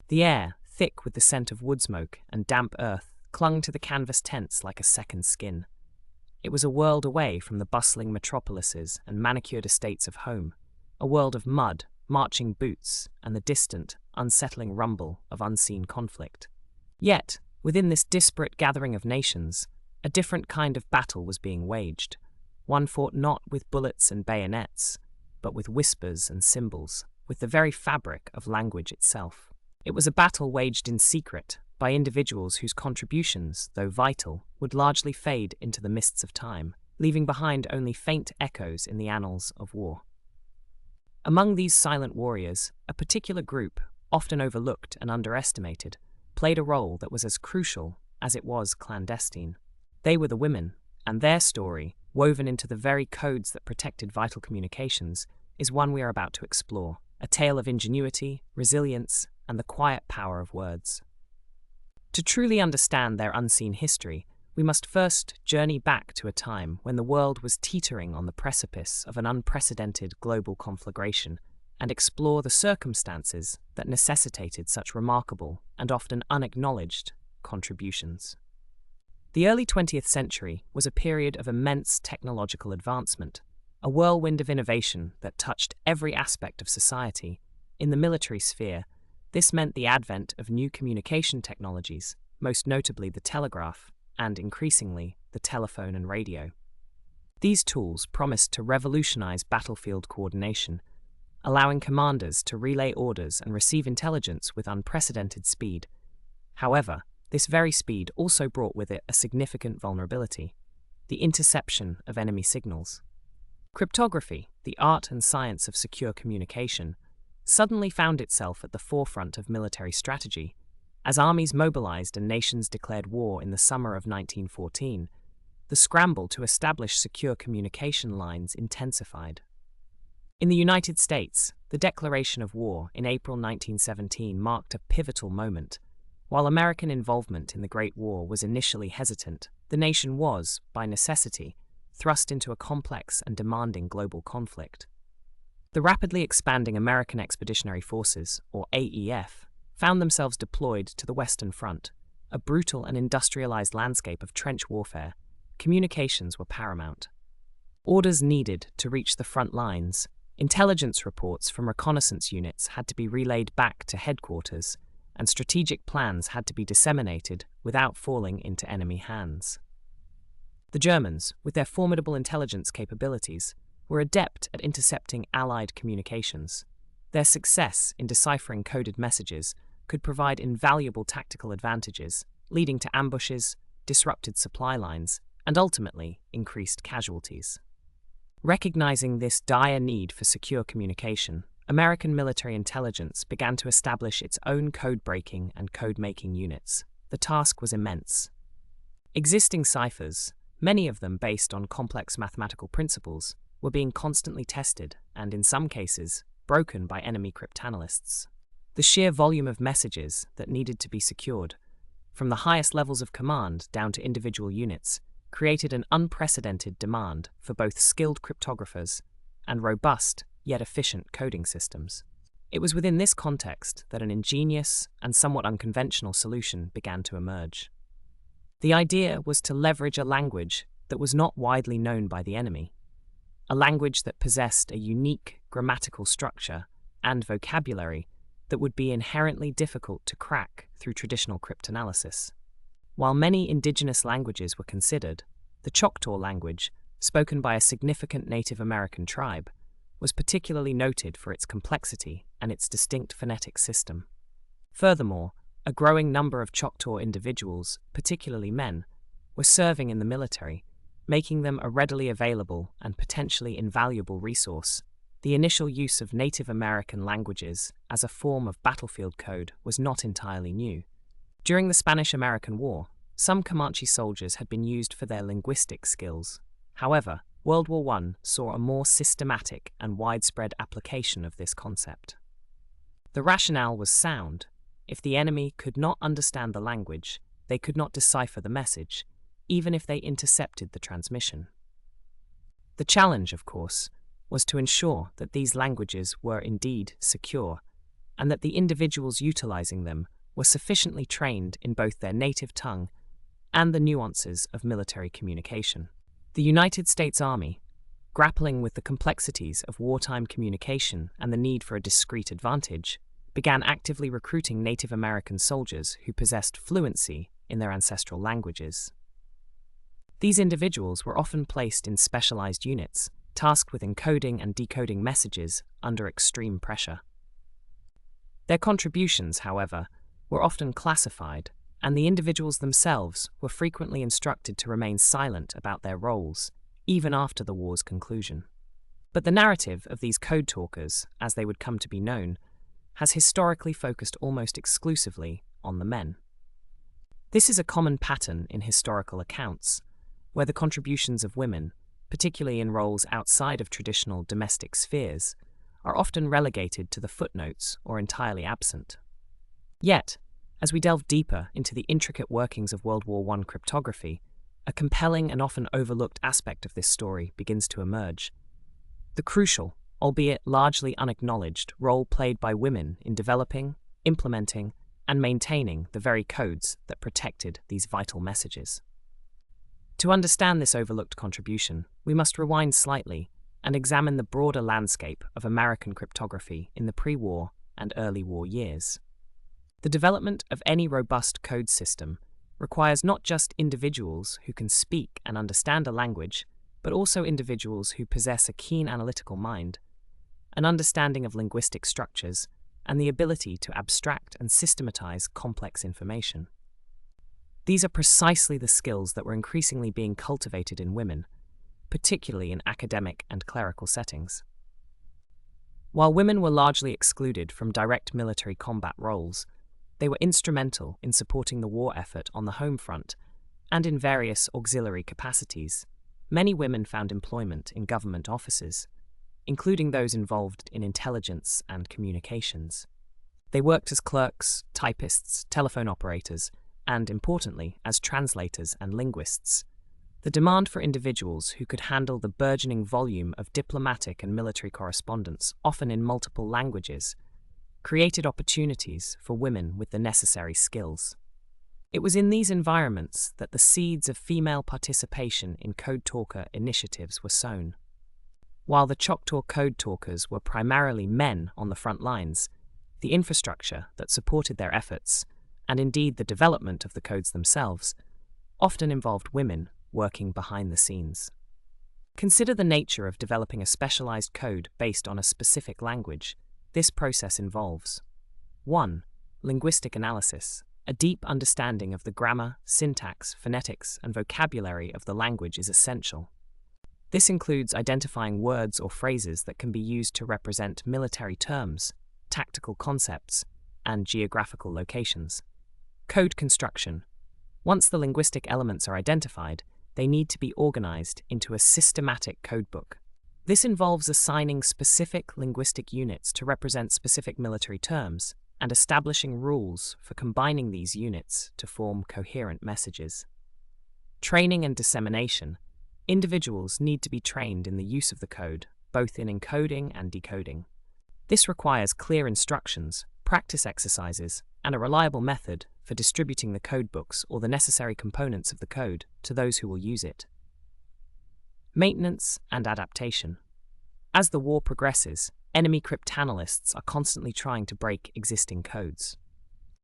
The air, thick with the scent of wood smoke and damp earth, clung to the canvas tents like a second skin. It was a world away from the bustling metropolises and manicured estates of home, a world of mud, marching boots, and the distant, unsettling rumble of unseen conflict. Yet, within this disparate gathering of nations, a different kind of battle was being waged, one fought not with bullets and bayonets, but with whispers and symbols, with the very fabric of language itself. It was a battle waged in secret by individuals whose contributions, though vital, would largely fade into the mists of time, leaving behind only faint echoes in the annals of war. Among these silent warriors, a particular group, often overlooked and underestimated, played a role that was as crucial as it was clandestine. They were the women, and their story, woven into the very codes that protected vital communications, is one we are about to explore, a tale of ingenuity, resilience, and the quiet power of words. To truly understand their unseen history, we must first journey back to a time when the world was teetering on the precipice of an unprecedented global conflagration and explore the circumstances that necessitated such remarkable and often unacknowledged contributions. The early 20th century was a period of immense technological advancement, a whirlwind of innovation that touched every aspect of society. In the military sphere, this meant the advent of new communication technologies, most notably the telegraph, and increasingly, the telephone and radio. These tools promised to revolutionize battlefield coordination, allowing commanders to relay orders and receive intelligence with unprecedented speed. However, this very speed also brought with it a significant vulnerability: the interception of enemy signals. Cryptography, the art and science of secure communication, suddenly found itself at the forefront of military strategy. As armies mobilized and nations declared war in the summer of 1914, the scramble to establish secure communication lines intensified. In the United States, the declaration of war in April 1917 marked a pivotal moment. While American involvement in the Great War was initially hesitant, the nation was, by necessity, thrust into a complex and demanding global conflict. The rapidly expanding American Expeditionary Forces, or AEF, found themselves deployed to the Western Front, a brutal and industrialized landscape of trench warfare. Communications were paramount. Orders needed to reach the front lines. Intelligence reports from reconnaissance units had to be relayed back to headquarters, and strategic plans had to be disseminated without falling into enemy hands. The Germans, with their formidable intelligence capabilities, were adept at intercepting Allied communications. Their success in deciphering coded messages could provide invaluable tactical advantages, leading to ambushes, disrupted supply lines, and ultimately increased casualties. Recognizing this dire need for secure communication, American military intelligence began to establish its own code-breaking and code-making units. The task was immense. Existing ciphers, many of them based on complex mathematical principles, were being constantly tested and, in some cases, broken by enemy cryptanalysts. The sheer volume of messages that needed to be secured, from the highest levels of command down to individual units, created an unprecedented demand for both skilled cryptographers and robust, yet efficient coding systems. It was within this context that an ingenious and somewhat unconventional solution began to emerge. The idea was to leverage a language that was not widely known by the enemy, a language that possessed a unique grammatical structure and vocabulary that would be inherently difficult to crack through traditional cryptanalysis. While many indigenous languages were considered, the Choctaw language, spoken by a significant Native American tribe, was particularly noted for its complexity and its distinct phonetic system. Furthermore, a growing number of Choctaw individuals, particularly men, were serving in the military, making them a readily available and potentially invaluable resource. The initial use of Native American languages as a form of battlefield code was not entirely new. During the Spanish-American War, some Comanche soldiers had been used for their linguistic skills. However, World War I saw a more systematic and widespread application of this concept. The rationale was sound. If the enemy could not understand the language, they could not decipher the message, even if they intercepted the transmission. The challenge, of course, was to ensure that these languages were indeed secure, and that the individuals utilizing them were sufficiently trained in both their native tongue and the nuances of military communication. The United States Army, grappling with the complexities of wartime communication and the need for a discrete advantage, began actively recruiting Native American soldiers who possessed fluency in their ancestral languages. These individuals were often placed in specialized units, tasked with encoding and decoding messages under extreme pressure. Their contributions, however, were often classified, and the individuals themselves were frequently instructed to remain silent about their roles, even after the war's conclusion. But the narrative of these code talkers, as they would come to be known, has historically focused almost exclusively on the men. This is a common pattern in historical accounts, where the contributions of women, particularly in roles outside of traditional domestic spheres, are often relegated to the footnotes or entirely absent. Yet, as we delve deeper into the intricate workings of World War I cryptography, a compelling and often overlooked aspect of this story begins to emerge: the crucial, albeit largely unacknowledged, role played by women in developing, implementing, and maintaining the very codes that protected these vital messages. To understand this overlooked contribution, we must rewind slightly and examine the broader landscape of American cryptography in the pre-war and early war years. The development of any robust code system requires not just individuals who can speak and understand a language, but also individuals who possess a keen analytical mind, an understanding of linguistic structures, and the ability to abstract and systematize complex information. These are precisely the skills that were increasingly being cultivated in women, particularly in academic and clerical settings. While women were largely excluded from direct military combat roles, they were instrumental in supporting the war effort on the home front and in various auxiliary capacities. Many women found employment in government offices, including those involved in intelligence and communications. They worked as clerks, typists, telephone operators, and, importantly, as translators and linguists. The demand for individuals who could handle the burgeoning volume of diplomatic and military correspondence, often in multiple languages, created opportunities for women with the necessary skills. It was in these environments that the seeds of female participation in code talker initiatives were sown. While the Choctaw code talkers were primarily men on the front lines, the infrastructure that supported their efforts, and indeed the development of the codes themselves, often involved women working behind the scenes. Consider the nature of developing a specialized code based on a specific language. This process involves 1. Linguistic analysis. A deep understanding of the grammar, syntax, phonetics, and vocabulary of the language is essential. This includes identifying words or phrases that can be used to represent military terms, tactical concepts, and geographical locations. Code construction. Once the linguistic elements are identified, they need to be organized into a systematic codebook. This involves assigning specific linguistic units to represent specific military terms and establishing rules for combining these units to form coherent messages. Training and dissemination. Individuals need to be trained in the use of the code, both in encoding and decoding. This requires clear instructions, practice exercises, and a reliable method for distributing the codebooks or the necessary components of the code to those who will use it. Maintenance and adaptation. As the war progresses, enemy cryptanalysts are constantly trying to break existing codes.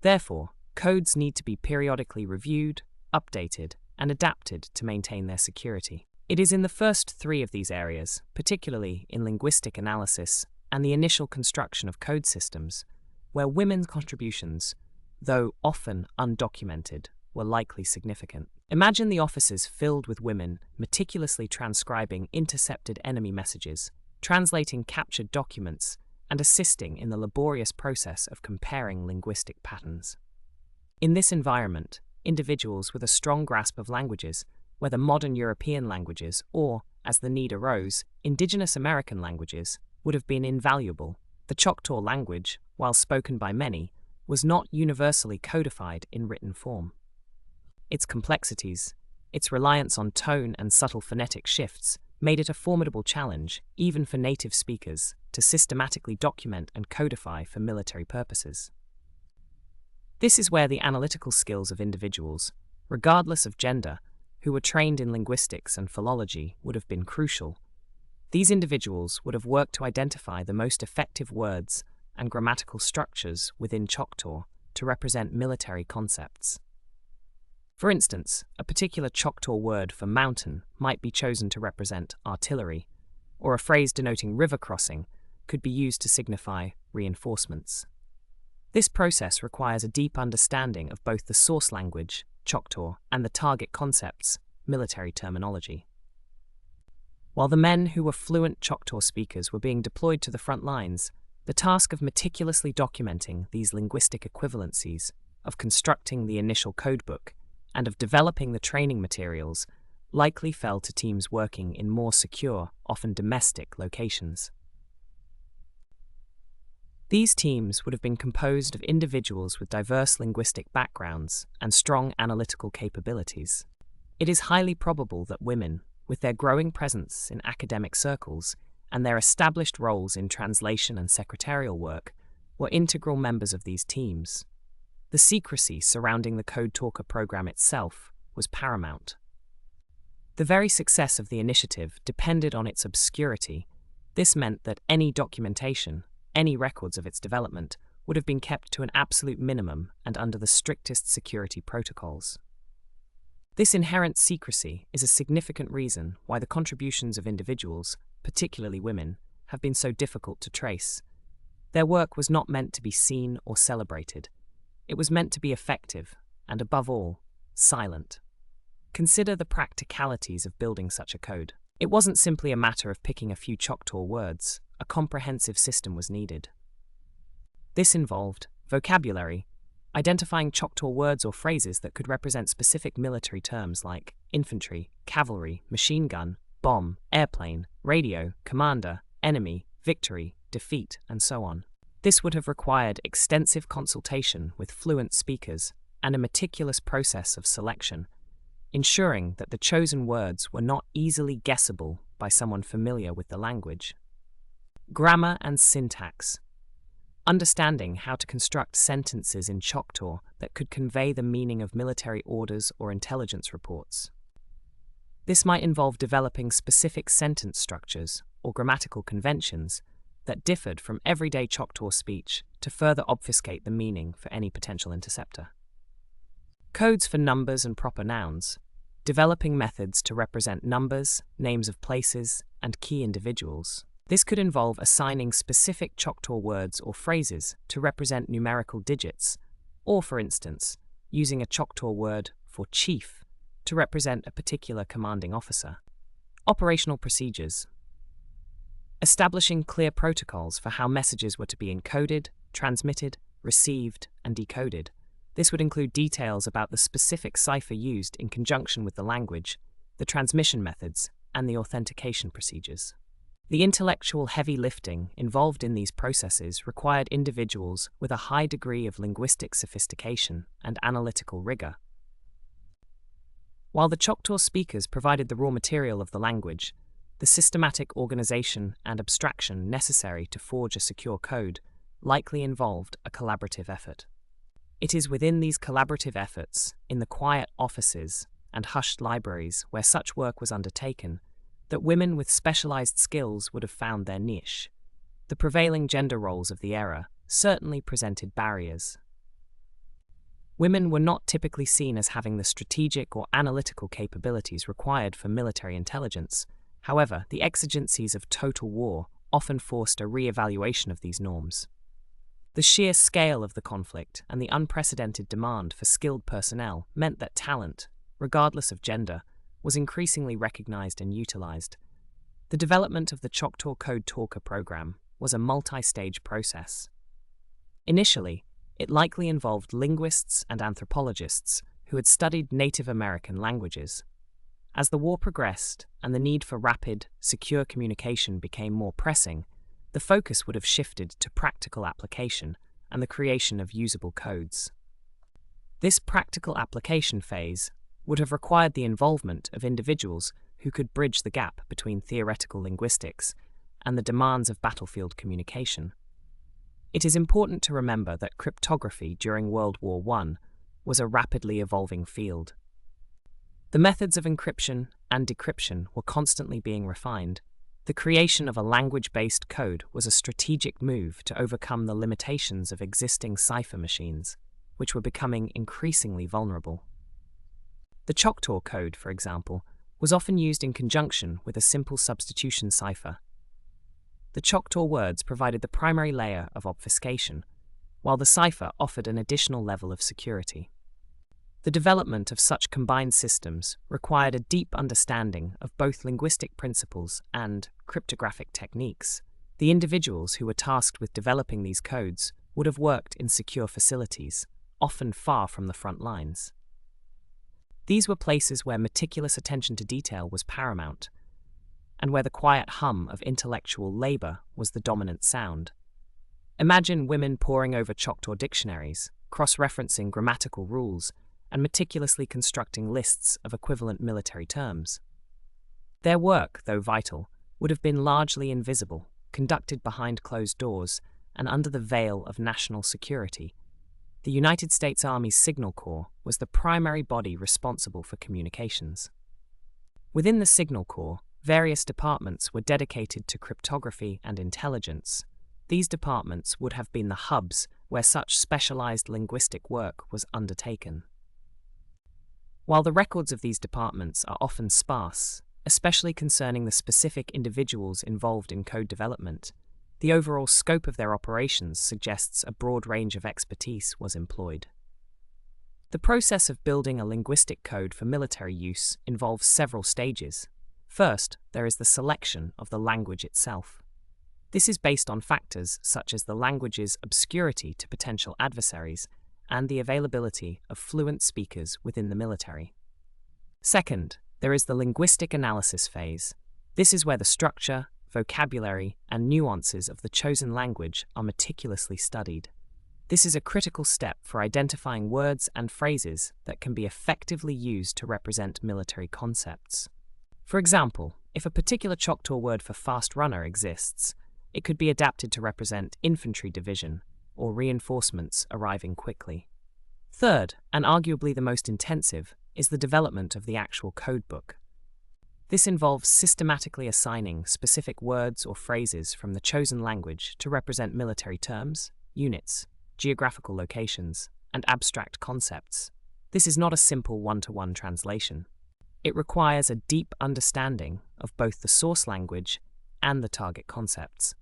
Therefore, codes need to be periodically reviewed, updated, and adapted to maintain their security. It is in the first three of these areas, particularly in linguistic analysis and the initial construction of code systems, where women's contributions, though often undocumented, were likely significant. Imagine the offices filled with women meticulously transcribing intercepted enemy messages, translating captured documents, and assisting in the laborious process of comparing linguistic patterns. In this environment, individuals with a strong grasp of languages, whether modern European languages or, as the need arose, indigenous American languages, would have been invaluable. The Choctaw language, while spoken by many, was not universally codified in written form. Its complexities, its reliance on tone and subtle phonetic shifts, made it a formidable challenge, even for native speakers, to systematically document and codify for military purposes. This is where the analytical skills of individuals, regardless of gender, who were trained in linguistics and philology would have been crucial. These individuals would have worked to identify the most effective words and grammatical structures within Choctaw to represent military concepts. For instance, a particular Choctaw word for mountain might be chosen to represent artillery, or a phrase denoting river crossing could be used to signify reinforcements. This process requires a deep understanding of both the source language, Choctaw, and the target concepts, military terminology. While the men who were fluent Choctaw speakers were being deployed to the front lines, the task of meticulously documenting these linguistic equivalencies, of constructing the initial codebook, and of developing the training materials likely fell to teams working in more secure, often domestic locations. These teams would have been composed of individuals with diverse linguistic backgrounds and strong analytical capabilities. It is highly probable that women, with their growing presence in academic circles and their established roles in translation and secretarial work, were integral members of these teams. The secrecy surrounding the Code Talker program itself was paramount. The very success of the initiative depended on its obscurity. This meant that any documentation, any records of its development, would have been kept to an absolute minimum and under the strictest security protocols. This inherent secrecy is a significant reason why the contributions of individuals, particularly women, have been so difficult to trace. Their work was not meant to be seen or celebrated. It was meant to be effective and, above all, silent. Consider the practicalities of building such a code. It wasn't simply a matter of picking a few Choctaw words. A comprehensive system was needed. This involved vocabulary, identifying Choctaw words or phrases that could represent specific military terms like infantry, cavalry, machine gun, bomb, airplane, radio, commander, enemy, victory, defeat, and so on. This would have required extensive consultation with fluent speakers and a meticulous process of selection, ensuring that the chosen words were not easily guessable by someone familiar with the language. Grammar and syntax. Understanding how to construct sentences in Choctaw that could convey the meaning of military orders or intelligence reports. This might involve developing specific sentence structures or grammatical conventions that differed from everyday Choctaw speech to further obfuscate the meaning for any potential interceptor. Codes for numbers and proper nouns. Developing methods to represent numbers, names of places, and key individuals. This could involve assigning specific Choctaw words or phrases to represent numerical digits, or, for instance, using a Choctaw word for chief to represent a particular commanding officer. Operational procedures. Establishing clear protocols for how messages were to be encoded, transmitted, received, and decoded. This would include details about the specific cipher used in conjunction with the language, the transmission methods, and the authentication procedures. The intellectual heavy lifting involved in these processes required individuals with a high degree of linguistic sophistication and analytical rigor. While the Choctaw speakers provided the raw material of the language, the systematic organization and abstraction necessary to forge a secure code likely involved a collaborative effort. It is within these collaborative efforts, in the quiet offices and hushed libraries where such work was undertaken, that women with specialized skills would have found their niche. The prevailing gender roles of the era certainly presented barriers. Women were not typically seen as having the strategic or analytical capabilities required for military intelligence. However, the exigencies of total war often forced a re-evaluation of these norms. The sheer scale of the conflict and the unprecedented demand for skilled personnel meant that talent, regardless of gender, was increasingly recognized and utilized. The development of the Choctaw Code Talker program was a multi-stage process. Initially, it likely involved linguists and anthropologists who had studied Native American languages. As the war progressed and the need for rapid, secure communication became more pressing, the focus would have shifted to practical application and the creation of usable codes. This practical application phase would have required the involvement of individuals who could bridge the gap between theoretical linguistics and the demands of battlefield communication. It is important to remember that cryptography during World War I was a rapidly evolving field. The methods of encryption and decryption were constantly being refined. The creation of a language-based code was a strategic move to overcome the limitations of existing cipher machines, which were becoming increasingly vulnerable. The Choctaw code, for example, was often used in conjunction with a simple substitution cipher. The Choctaw words provided the primary layer of obfuscation, while the cipher offered an additional level of security. The development of such combined systems required a deep understanding of both linguistic principles and cryptographic techniques. The individuals who were tasked with developing these codes would have worked in secure facilities, often far from the front lines. These were places where meticulous attention to detail was paramount, and where the quiet hum of intellectual labor was the dominant sound. Imagine women poring over Choctaw dictionaries, cross-referencing grammatical rules, and meticulously constructing lists of equivalent military terms. Their work, though vital, would have been largely invisible, conducted behind closed doors and under the veil of national security. The United States Army's Signal Corps was the primary body responsible for communications. Within the Signal Corps, various departments were dedicated to cryptography and intelligence. These departments would have been the hubs where such specialized linguistic work was undertaken. While the records of these departments are often sparse, especially concerning the specific individuals involved in code development, the overall scope of their operations suggests a broad range of expertise was employed. The process of building a linguistic code for military use involves several stages. First, there is the selection of the language itself. This is based on factors such as the language's obscurity to potential adversaries and the availability of fluent speakers within the military. Second, there is the linguistic analysis phase. This is where the structure, vocabulary, and nuances of the chosen language are meticulously studied. This is a critical step for identifying words and phrases that can be effectively used to represent military concepts. For example, if a particular Choctaw word for fast runner exists, it could be adapted to represent infantry division or reinforcements arriving quickly. Third, and arguably the most intensive, is the development of the actual codebook. This involves systematically assigning specific words or phrases from the chosen language to represent military terms, units, geographical locations, and abstract concepts. This is not a simple one-to-one translation. It requires a deep understanding of both the source language and the target concepts,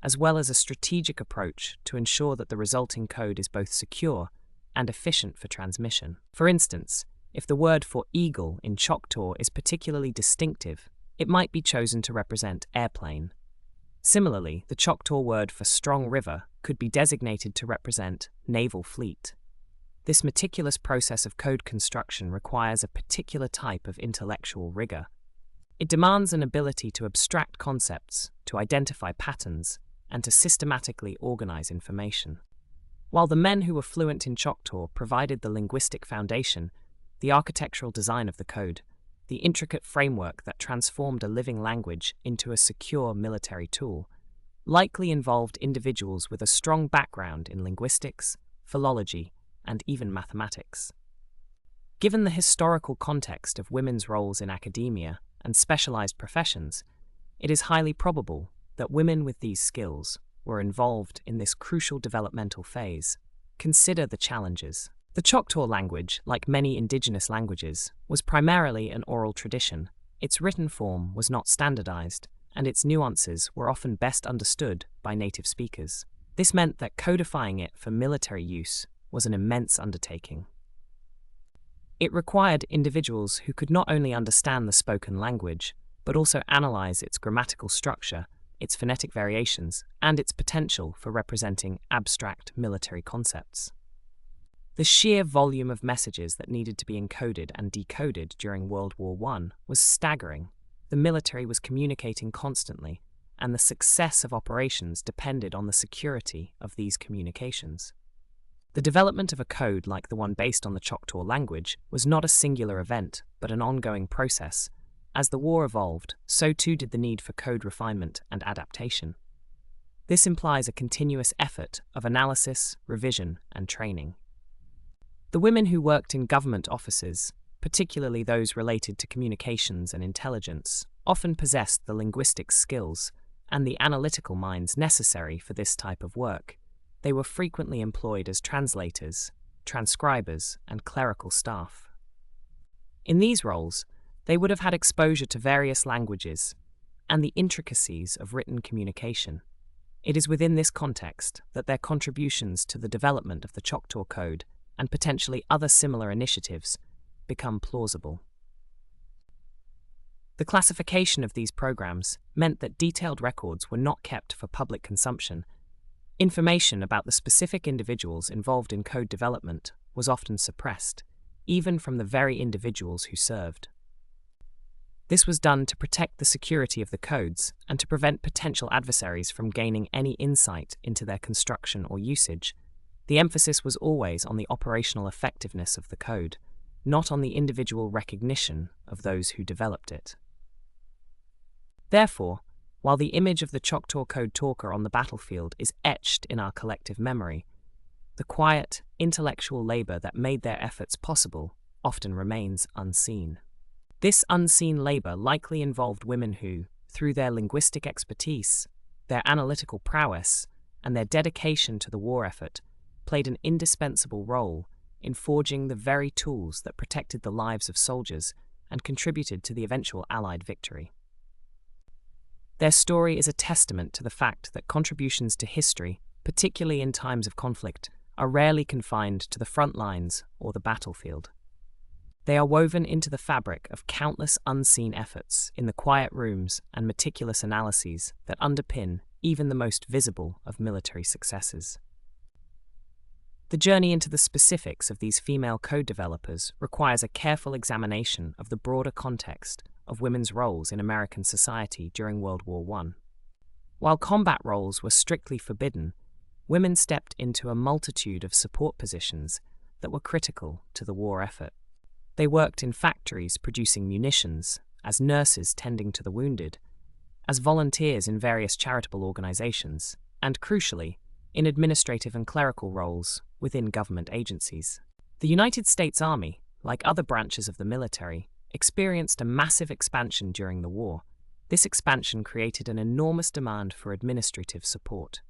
as well as a strategic approach to ensure that the resulting code is both secure and efficient for transmission. For instance, if the word for eagle in Choctaw is particularly distinctive, it might be chosen to represent airplane. Similarly, the Choctaw word for strong river could be designated to represent naval fleet. This meticulous process of code construction requires a particular type of intellectual rigor. It demands an ability to abstract concepts, to identify patterns, and to systematically organize information. While the men who were fluent in Choctaw provided the linguistic foundation, the architectural design of the code, the intricate framework that transformed a living language into a secure military tool, likely involved individuals with a strong background in linguistics, philology, and even mathematics. Given the historical context of women's roles in academia and specialized professions, it is highly probable that women with these skills were involved in this crucial developmental phase. Consider the challenges. The Choctaw language, like many indigenous languages, was primarily an oral tradition. Its written form was not standardized, and its nuances were often best understood by native speakers. This meant that codifying it for military use was an immense undertaking. It required individuals who could not only understand the spoken language, but also analyze its grammatical structure, its phonetic variations, and its potential for representing abstract military concepts. The sheer volume of messages that needed to be encoded and decoded during World War I was staggering. The military was communicating constantly, and the success of operations depended on the security of these communications. The development of a code like the one based on the Choctaw language was not a singular event, but an ongoing process, As the war evolved, so too did the need for code refinement and adaptation. This implies a continuous effort of analysis, revision, and training. The women who worked in government offices, particularly those related to communications and intelligence, often possessed the linguistic skills and the analytical minds necessary for this type of work. They were frequently employed as translators, transcribers, and clerical staff. In these roles, they would have had exposure to various languages and the intricacies of written communication. It is within this context that their contributions to the development of the Choctaw Code and potentially other similar initiatives become plausible. The classification of these programs meant that detailed records were not kept for public consumption. Information about the specific individuals involved in code development was often suppressed, even from the very individuals who served. This was done to protect the security of the codes and to prevent potential adversaries from gaining any insight into their construction or usage. The emphasis was always on the operational effectiveness of the code, not on the individual recognition of those who developed it. Therefore, while the image of the Choctaw Code talker on the battlefield is etched in our collective memory, the quiet, intellectual labor that made their efforts possible often remains unseen. This unseen labor likely involved women who, through their linguistic expertise, their analytical prowess, and their dedication to the war effort, played an indispensable role in forging the very tools that protected the lives of soldiers and contributed to the eventual Allied victory. Their story is a testament to the fact that contributions to history, particularly in times of conflict, are rarely confined to the front lines or the battlefield. They are woven into the fabric of countless unseen efforts in the quiet rooms and meticulous analyses that underpin even the most visible of military successes. The journey into the specifics of these female code developers requires a careful examination of the broader context of women's roles in American society during World War I. While combat roles were strictly forbidden, women stepped into a multitude of support positions that were critical to the war effort. They worked in factories producing munitions, as nurses tending to the wounded, as volunteers in various charitable organizations, and crucially, in administrative and clerical roles within government agencies. The United States Army, like other branches of the military, experienced a massive expansion during the war. This expansion created an enormous demand for administrative support.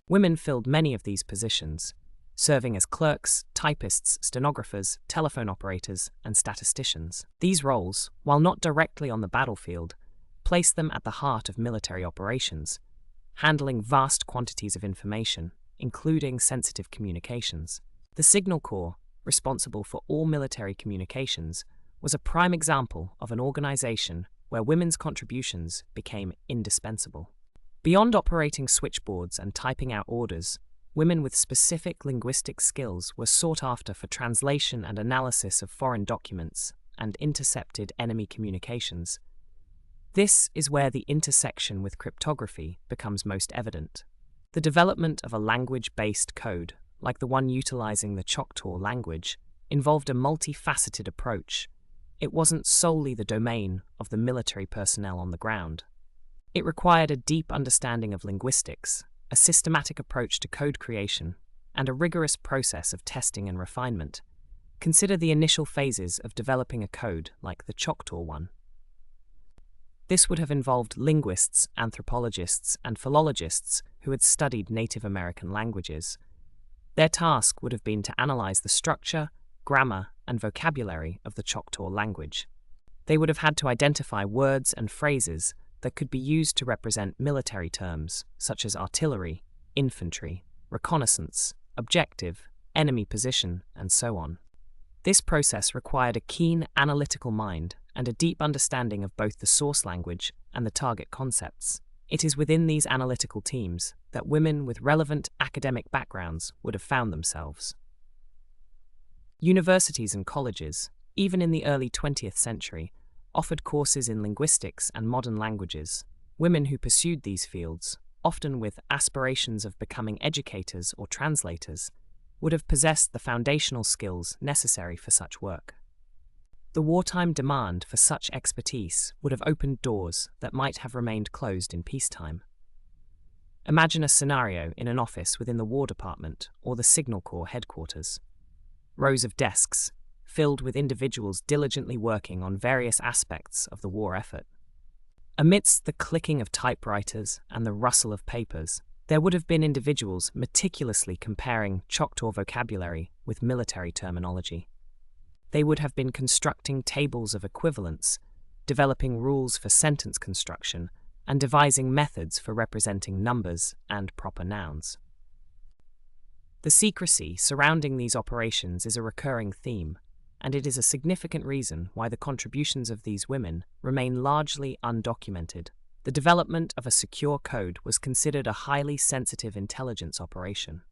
Women filled many of these positions, serving as clerks, typists, stenographers, telephone operators, and statisticians. These roles, while not directly on the battlefield, placed them at the heart of military operations, handling vast quantities of information, including sensitive communications. The Signal Corps, responsible for all military communications, was a prime example of an organization where women's contributions became indispensable. Beyond operating switchboards and typing out orders, women with specific linguistic skills were sought after for translation and analysis of foreign documents and intercepted enemy communications. This is where the intersection with cryptography becomes most evident. The development of a language-based code, like the one utilizing the Choctaw language, involved a multifaceted approach. It wasn't solely the domain of the military personnel on the ground. It required a deep understanding of linguistics, a systematic approach to code creation, and a rigorous process of testing and refinement. Consider the initial phases of developing a code like the Choctaw one. This would have involved linguists, anthropologists, and philologists who had studied Native American languages. Their task would have been to analyze the structure, grammar, and vocabulary of the Choctaw language. They would have had to identify words and phrases that could be used to represent military terms such as artillery, infantry, reconnaissance, objective, enemy position, and so on. This process required a keen analytical mind and a deep understanding of both the source language and the target concepts. It is within these analytical teams that women with relevant academic backgrounds would have found themselves. Universities and colleges, even in the early 20th century, offered courses in linguistics and modern languages. Women who pursued these fields, often with aspirations of becoming educators or translators, would have possessed the foundational skills necessary for such work. The wartime demand for such expertise would have opened doors that might have remained closed in peacetime. Imagine a scenario in an office within the War Department or the Signal Corps headquarters. Rows of desks, filled with individuals diligently working on various aspects of the war effort. Amidst the clicking of typewriters and the rustle of papers, there would have been individuals meticulously comparing Choctaw vocabulary with military terminology. They would have been constructing tables of equivalence, developing rules for sentence construction, and devising methods for representing numbers and proper nouns. The secrecy surrounding these operations is a recurring theme, and it is a significant reason why the contributions of these women remain largely undocumented. The development of a secure code was considered a highly sensitive intelligence operation.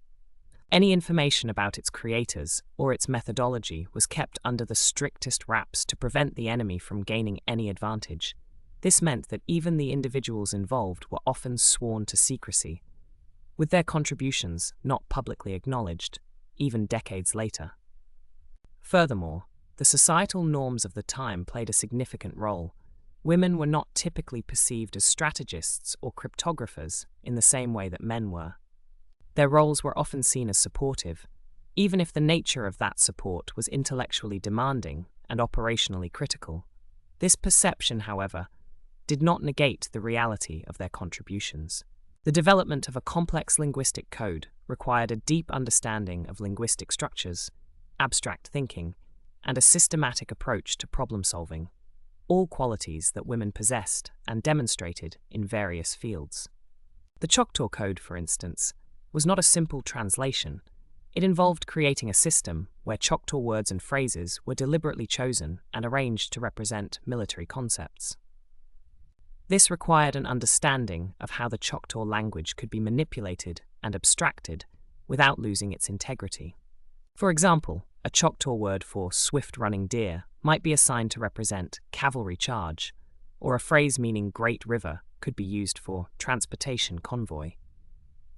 Any information about its creators or its methodology was kept under the strictest wraps to prevent the enemy from gaining any advantage. This meant that even the individuals involved were often sworn to secrecy, with their contributions not publicly acknowledged, even decades later. Furthermore, the societal norms of the time played a significant role. Women were not typically perceived as strategists or cryptographers in the same way that men were. Their roles were often seen as supportive, even if the nature of that support was intellectually demanding and operationally critical. This perception, however, did not negate the reality of their contributions. The development of a complex linguistic code required a deep understanding of linguistic structures, abstract thinking, and a systematic approach to problem-solving, all qualities that women possessed and demonstrated in various fields. The Choctaw Code, for instance, was not a simple translation. It involved creating a system where Choctaw words and phrases were deliberately chosen and arranged to represent military concepts. This required an understanding of how the Choctaw language could be manipulated and abstracted without losing its integrity. For example, a Choctaw word for swift-running deer might be assigned to represent cavalry charge, or a phrase meaning great river could be used for transportation convoy.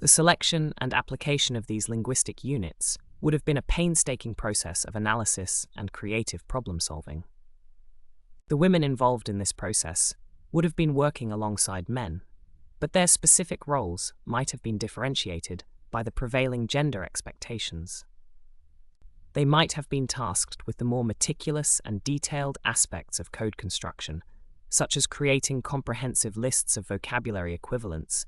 The selection and application of these linguistic units would have been a painstaking process of analysis and creative problem-solving. The women involved in this process would have been working alongside men, but their specific roles might have been differentiated by the prevailing gender expectations. They might have been tasked with the more meticulous and detailed aspects of code construction, such as creating comprehensive lists of vocabulary equivalents,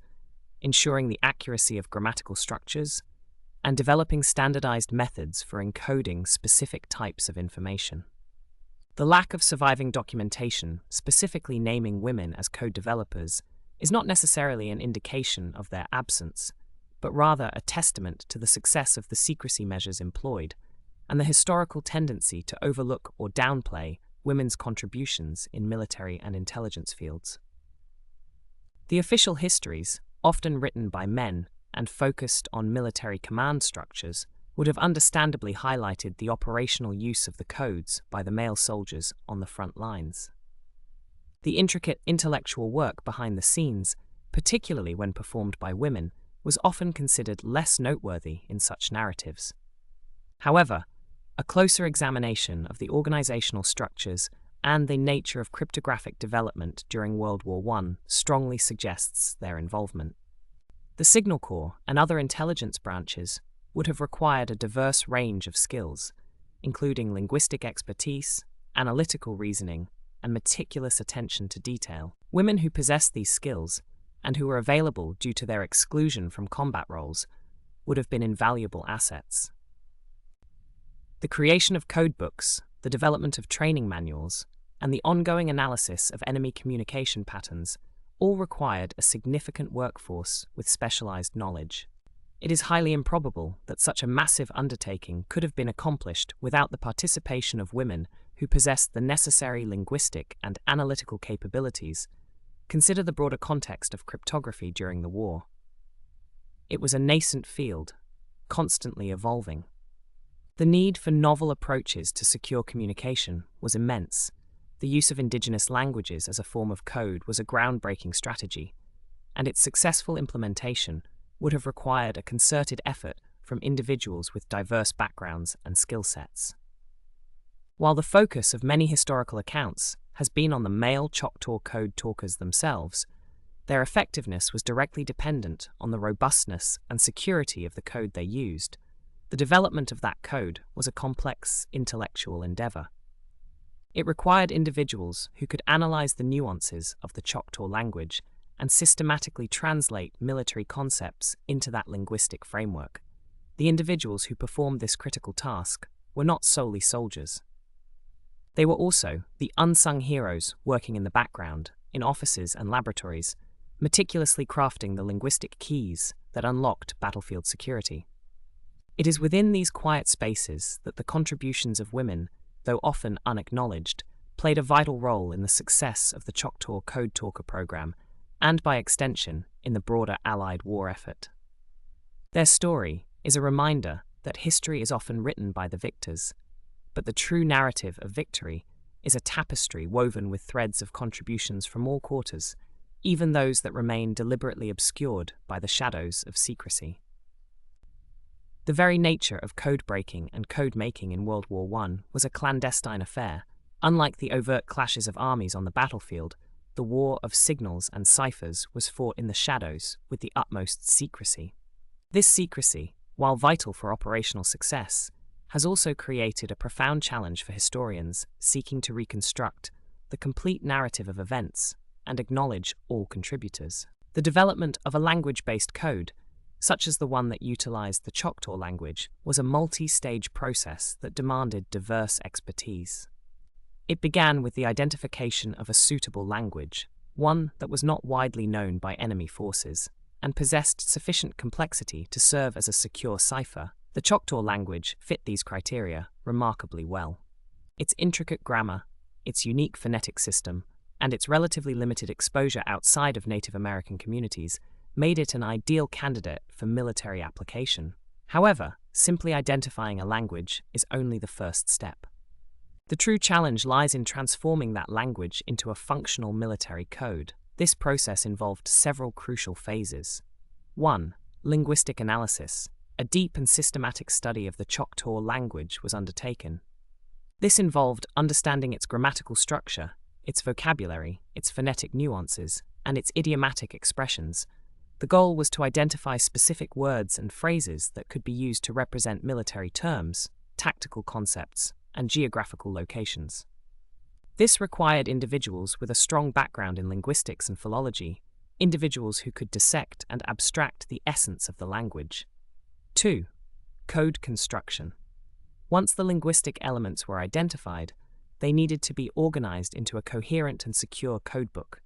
ensuring the accuracy of grammatical structures, and developing standardized methods for encoding specific types of information. The lack of surviving documentation, specifically naming women as code developers, is not necessarily an indication of their absence, but rather a testament to the success of the secrecy measures employed and the historical tendency to overlook or downplay women's contributions in military and intelligence fields. The official histories, often written by men and focused on military command structures, would have understandably highlighted the operational use of the codes by the male soldiers on the front lines. The intricate intellectual work behind the scenes, particularly when performed by women, was often considered less noteworthy in such narratives. However, a closer examination of the organizational structures and the nature of cryptographic development during World War I strongly suggests their involvement. The Signal Corps and other intelligence branches would have required a diverse range of skills, including linguistic expertise, analytical reasoning, and meticulous attention to detail. Women who possessed these skills, and who were available due to their exclusion from combat roles, would have been invaluable assets. The creation of codebooks, the development of training manuals, and the ongoing analysis of enemy communication patterns all required a significant workforce with specialized knowledge. It is highly improbable that such a massive undertaking could have been accomplished without the participation of women who possessed the necessary linguistic and analytical capabilities. Consider the broader context of cryptography during the war. It was a nascent field, constantly evolving. The need for novel approaches to secure communication was immense. The use of indigenous languages as a form of code was a groundbreaking strategy, and its successful implementation would have required a concerted effort from individuals with diverse backgrounds and skill sets. While the focus of many historical accounts has been on the male Choctaw code talkers themselves, their effectiveness was directly dependent on the robustness and security of the code they used. The development of that code was a complex intellectual endeavor. It required individuals who could analyze the nuances of the Choctaw language and systematically translate military concepts into that linguistic framework. The individuals who performed this critical task were not solely soldiers. They were also the unsung heroes working in the background, in offices and laboratories, meticulously crafting the linguistic keys that unlocked battlefield security. It is within these quiet spaces that the contributions of women, though often unacknowledged, played a vital role in the success of the Choctaw Code Talker program and, by extension, in the broader Allied war effort. Their story is a reminder that history is often written by the victors, but the true narrative of victory is a tapestry woven with threads of contributions from all quarters, even those that remain deliberately obscured by the shadows of secrecy. The very nature of code-breaking and code-making in World War I was a clandestine affair. Unlike the overt clashes of armies on the battlefield, the war of signals and ciphers was fought in the shadows with the utmost secrecy. This secrecy, while vital for operational success, has also created a profound challenge for historians seeking to reconstruct the complete narrative of events and acknowledge all contributors. The development of a language-based code, such as the one that utilized the Choctaw language, was a multi-stage process that demanded diverse expertise. It began with the identification of a suitable language, one that was not widely known by enemy forces, and possessed sufficient complexity to serve as a secure cipher. The Choctaw language fit these criteria remarkably well. Its intricate grammar, its unique phonetic system, and its relatively limited exposure outside of Native American communities made it an ideal candidate for military application. However, simply identifying a language is only the first step. The true challenge lies in transforming that language into a functional military code. This process involved several crucial phases. 1. Linguistic analysis. A deep and systematic study of the Choctaw language was undertaken. This involved understanding its grammatical structure, its vocabulary, its phonetic nuances, and its idiomatic expressions. The goal was to identify specific words and phrases that could be used to represent military terms, tactical concepts, and geographical locations. This required individuals with a strong background in linguistics and philology, individuals who could dissect and abstract the essence of the language. 2. Code construction. Once the linguistic elements were identified, they needed to be organized into a coherent and secure codebook.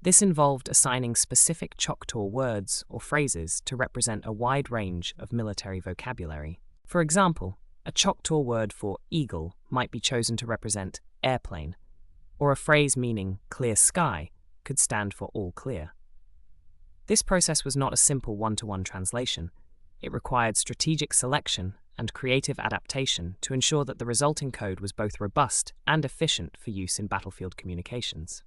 This involved assigning specific Choctaw words or phrases to represent a wide range of military vocabulary. For example, a Choctaw word for eagle might be chosen to represent airplane, or a phrase meaning clear sky could stand for all clear. This process was not a simple one-to-one translation. It required strategic selection and creative adaptation to ensure that the resulting code was both robust and efficient for use in battlefield communications.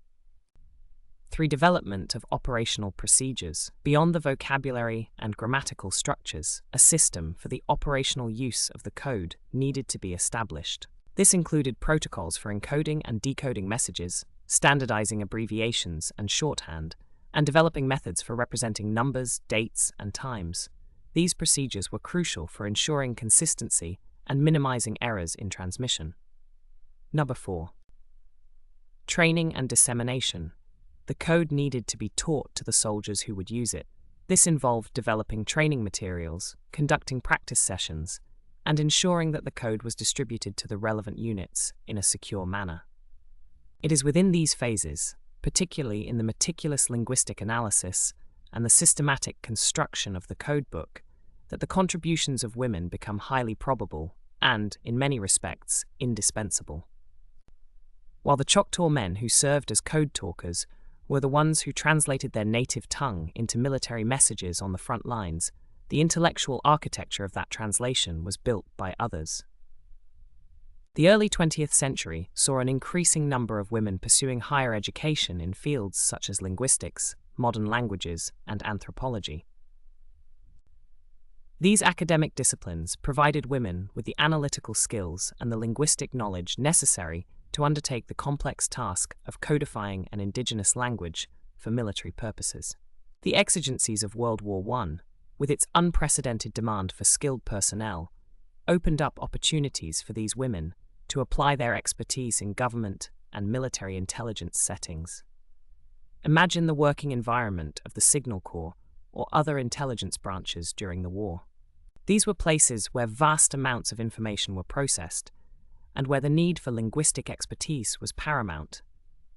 3. Development of operational procedures. Beyond the vocabulary and grammatical structures, a system for the operational use of the code needed to be established. This included protocols for encoding and decoding messages, standardizing abbreviations and shorthand, and developing methods for representing numbers, dates, and times. These procedures were crucial for ensuring consistency and minimizing errors in transmission. 4. Training and dissemination. The code needed to be taught to the soldiers who would use it. This involved developing training materials, conducting practice sessions, and ensuring that the code was distributed to the relevant units in a secure manner. It is within these phases, particularly in the meticulous linguistic analysis and the systematic construction of the codebook, that the contributions of women become highly probable and, in many respects, indispensable. While the Choctaw men who served as code talkers were the ones who translated their native tongue into military messages on the front lines, the intellectual architecture of that translation was built by others. The early 20th century saw an increasing number of women pursuing higher education in fields such as linguistics, modern languages, and anthropology. These academic disciplines provided women with the analytical skills and the linguistic knowledge necessary to undertake the complex task of codifying an indigenous language for military purposes. The exigencies of World War I, with its unprecedented demand for skilled personnel, opened up opportunities for these women to apply their expertise in government and military intelligence settings. Imagine the working environment of the Signal Corps or other intelligence branches during the war. These were places where vast amounts of information were processed, and where the need for linguistic expertise was paramount.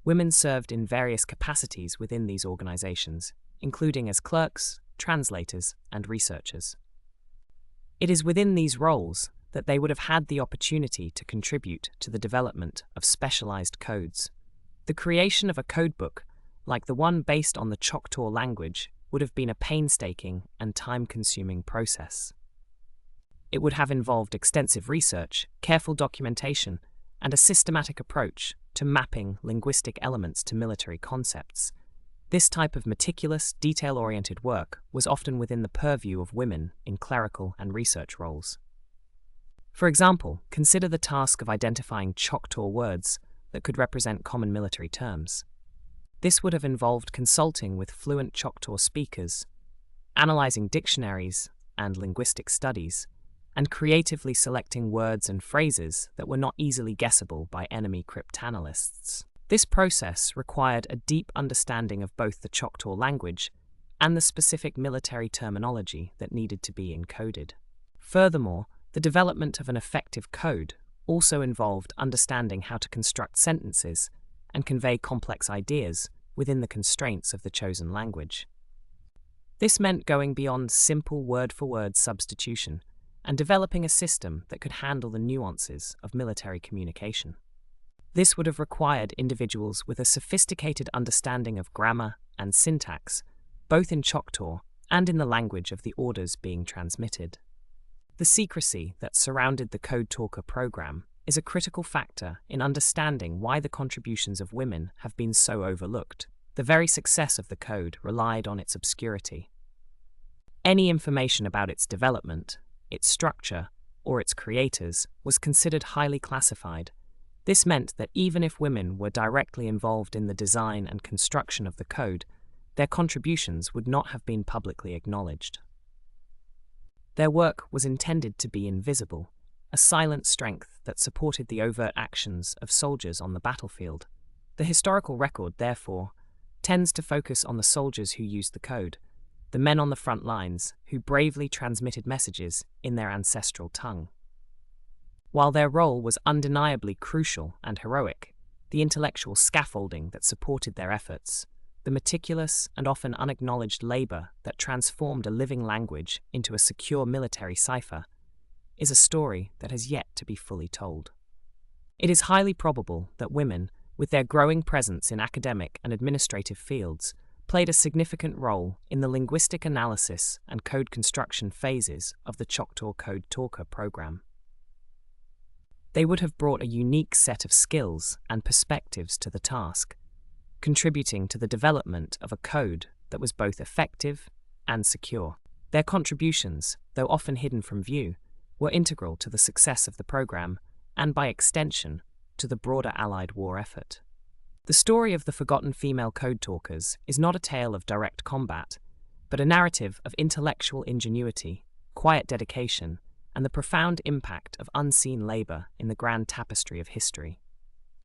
Women served in various capacities within these organizations, including as clerks, translators, and researchers. It is within these roles that they would have had the opportunity to contribute to the development of specialized codes. The creation of a codebook, like the one based on the Choctaw language, would have been a painstaking and time-consuming process. It would have involved extensive research, careful documentation, and a systematic approach to mapping linguistic elements to military concepts. This type of meticulous, detail-oriented work was often within the purview of women in clerical and research roles. For example, consider the task of identifying Choctaw words that could represent common military terms. This would have involved consulting with fluent Choctaw speakers, analyzing dictionaries and linguistic studies, and creatively selecting words and phrases that were not easily guessable by enemy cryptanalysts. This process required a deep understanding of both the Choctaw language and the specific military terminology that needed to be encoded. Furthermore, the development of an effective code also involved understanding how to construct sentences and convey complex ideas within the constraints of the chosen language. This meant going beyond simple word-for-word substitution and developing a system that could handle the nuances of military communication. This would have required individuals with a sophisticated understanding of grammar and syntax, both in Choctaw and in the language of the orders being transmitted. The secrecy that surrounded the Code Talker program is a critical factor in understanding why the contributions of women have been so overlooked. The very success of the code relied on its obscurity. Any information about its development, its structure, or its creators was considered highly classified. This meant that even if women were directly involved in the design and construction of the code, their contributions would not have been publicly acknowledged. Their work was intended to be invisible, a silent strength that supported the overt actions of soldiers on the battlefield. The historical record, therefore, tends to focus on the soldiers who used the code, the men on the front lines who bravely transmitted messages in their ancestral tongue. While their role was undeniably crucial and heroic, the intellectual scaffolding that supported their efforts, the meticulous and often unacknowledged labor that transformed a living language into a secure military cipher, is a story that has yet to be fully told. It is highly probable that women, with their growing presence in academic and administrative fields, played a significant role in the linguistic analysis and code construction phases of the Choctaw Code Talker program. They would have brought a unique set of skills and perspectives to the task, contributing to the development of a code that was both effective and secure. Their contributions, though often hidden from view, were integral to the success of the program and, by extension, to the broader Allied war effort. The story of the forgotten female code talkers is not a tale of direct combat, but a narrative of intellectual ingenuity, quiet dedication, and the profound impact of unseen labor in the grand tapestry of history.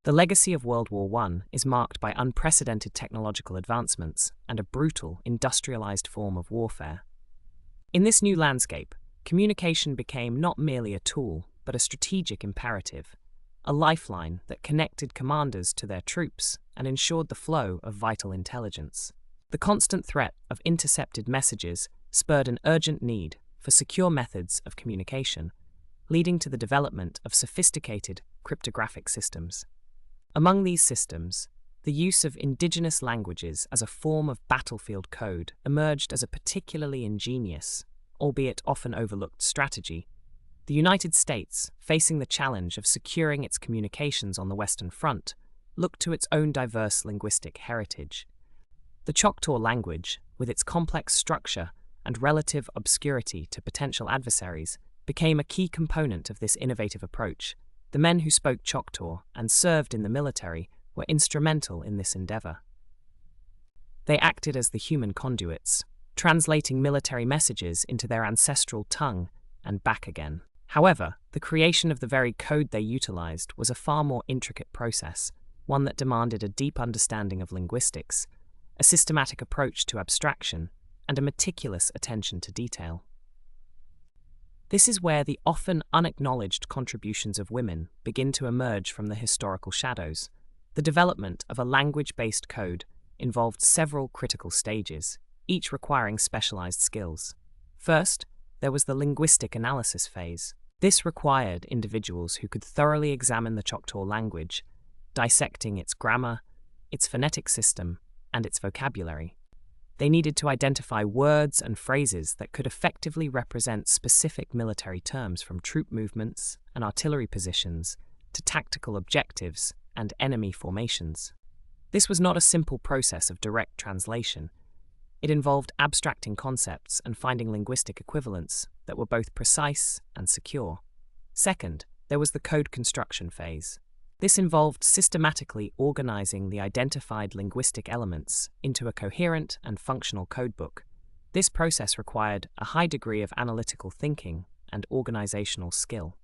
The legacy of World War I is marked by unprecedented technological advancements and a brutal, industrialized form of warfare. In this new landscape, communication became not merely a tool, but a strategic imperative, a lifeline that connected commanders to their troops and ensured the flow of vital intelligence. The constant threat of intercepted messages spurred an urgent need for secure methods of communication, leading to the development of sophisticated cryptographic systems. Among these systems, the use of indigenous languages as a form of battlefield code emerged as a particularly ingenious, albeit often overlooked strategy. The United States, facing the challenge of securing its communications on the Western Front, looked to its own diverse linguistic heritage. The Choctaw language, with its complex structure and relative obscurity to potential adversaries became a key component of this innovative approach. The men who spoke Choctaw and served in the military were instrumental in this endeavor. They acted as the human conduits, translating military messages into their ancestral tongue and back again. However, the creation of the very code they utilized was a far more intricate process, one that demanded a deep understanding of linguistics, a systematic approach to abstraction, and a meticulous attention to detail. This is where the often unacknowledged contributions of women begin to emerge from the historical shadows. The development of a language-based code involved several critical stages, each requiring specialized skills. First, there was the linguistic analysis phase. This required individuals who could thoroughly examine the Choctaw language, dissecting its grammar, its phonetic system, and its vocabulary. They needed to identify words and phrases that could effectively represent specific military terms, from troop movements and artillery positions to tactical objectives and enemy formations. This was not a simple process of direct translation. It involved abstracting concepts and finding linguistic equivalents that were both precise and secure. Second, there was the code construction phase. This involved systematically organizing the identified linguistic elements into a coherent and functional codebook. This process required a high degree of analytical thinking and organizational skill.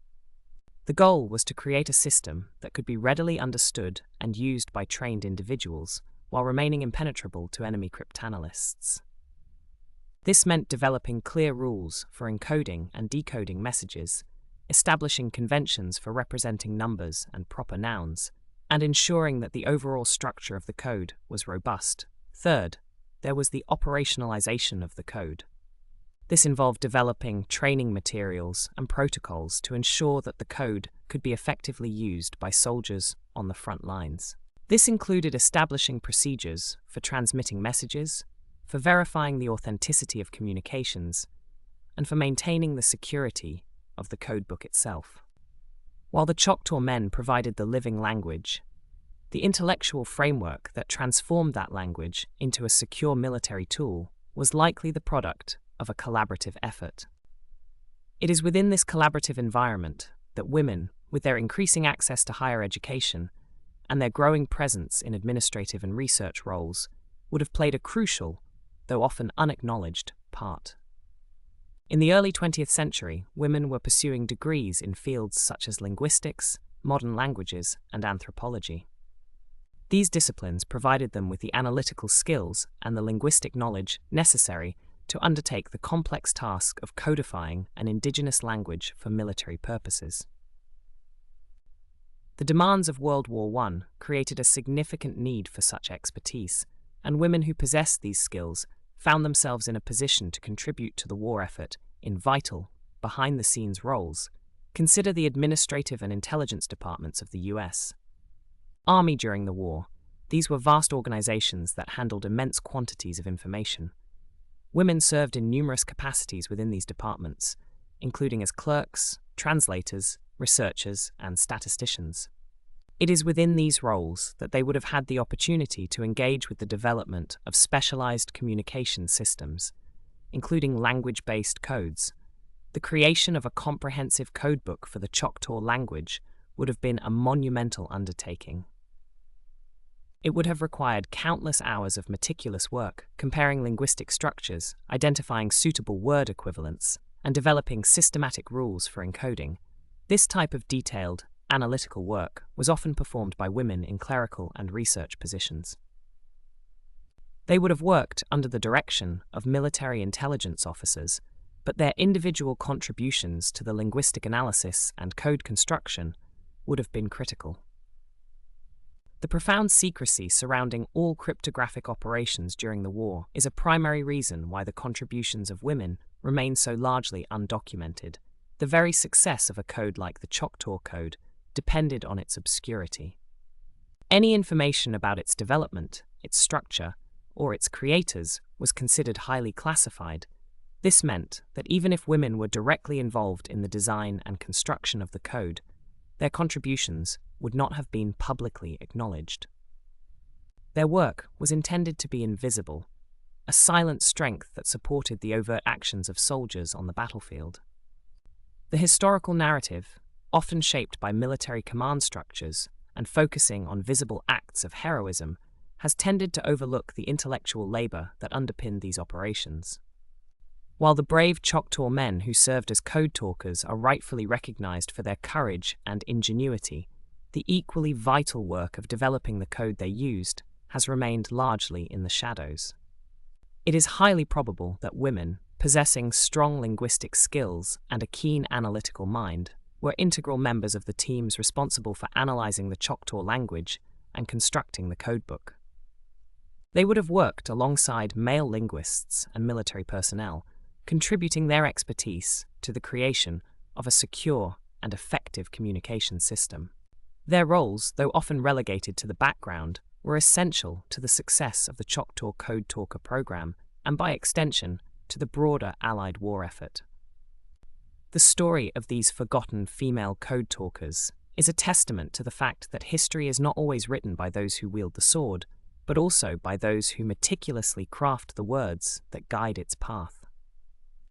The goal was to create a system that could be readily understood and used by trained individuals, while remaining impenetrable to enemy cryptanalysts. This meant developing clear rules for encoding and decoding messages, establishing conventions for representing numbers and proper nouns, and ensuring that the overall structure of the code was robust. Third, there was the operationalization of the code. This involved developing training materials and protocols to ensure that the code could be effectively used by soldiers on the front lines. This included establishing procedures for transmitting messages, for verifying the authenticity of communications, and for maintaining the security of the codebook itself. While the Choctaw men provided the living language, the intellectual framework that transformed that language into a secure military tool was likely the product of a collaborative effort. It is within this collaborative environment that women, with their increasing access to higher education and their growing presence in administrative and research roles, would have played a crucial, though often unacknowledged, part. In the early 20th century, women were pursuing degrees in fields such as linguistics, modern languages, and anthropology. These disciplines provided them with the analytical skills and the linguistic knowledge necessary to undertake the complex task of codifying an indigenous language for military purposes. The demands of World War I created a significant need for such expertise, and women who possessed these skills found themselves in a position to contribute to the war effort in vital, behind-the-scenes roles. Consider the administrative and intelligence departments of the U.S. Army during the war. These were vast organizations that handled immense quantities of information. Women served in numerous capacities within these departments, including as clerks, translators, researchers, and statisticians. It is within these roles that they would have had the opportunity to engage with the development of specialized communication systems, including language-based codes. The creation of a comprehensive codebook for the Choctaw language would have been a monumental undertaking. It would have required countless hours of meticulous work, comparing linguistic structures, identifying suitable word equivalents, and developing systematic rules for encoding. This type of detailed, analytical work was often performed by women in clerical and research positions. They would have worked under the direction of military intelligence officers, but their individual contributions to the linguistic analysis and code construction would have been critical. The profound secrecy surrounding all cryptographic operations during the war is a primary reason why the contributions of women remain so largely undocumented. The very success of a code like the Choctaw Code depended on its obscurity. Any information about its development, its structure, or its creators was considered highly classified. This meant that even if women were directly involved in the design and construction of the code, their contributions would not have been publicly acknowledged. Their work was intended to be invisible, a silent strength that supported the overt actions of soldiers on the battlefield. The historical narrative, often shaped by military command structures and focusing on visible acts of heroism, has tended to overlook the intellectual labor that underpinned these operations. While the brave Choctaw men who served as code talkers are rightfully recognized for their courage and ingenuity, the equally vital work of developing the code they used has remained largely in the shadows. It is highly probable that women, possessing strong linguistic skills and a keen analytical mind, were integral members of the teams responsible for analyzing the Choctaw language and constructing the codebook. They would have worked alongside male linguists and military personnel, contributing their expertise to the creation of a secure and effective communication system. Their roles, though often relegated to the background, were essential to the success of the Choctaw Code Talker program and, by extension, to the broader Allied war effort. The story of these forgotten female code talkers is a testament to the fact that history is not always written by those who wield the sword, but also by those who meticulously craft the words that guide its path.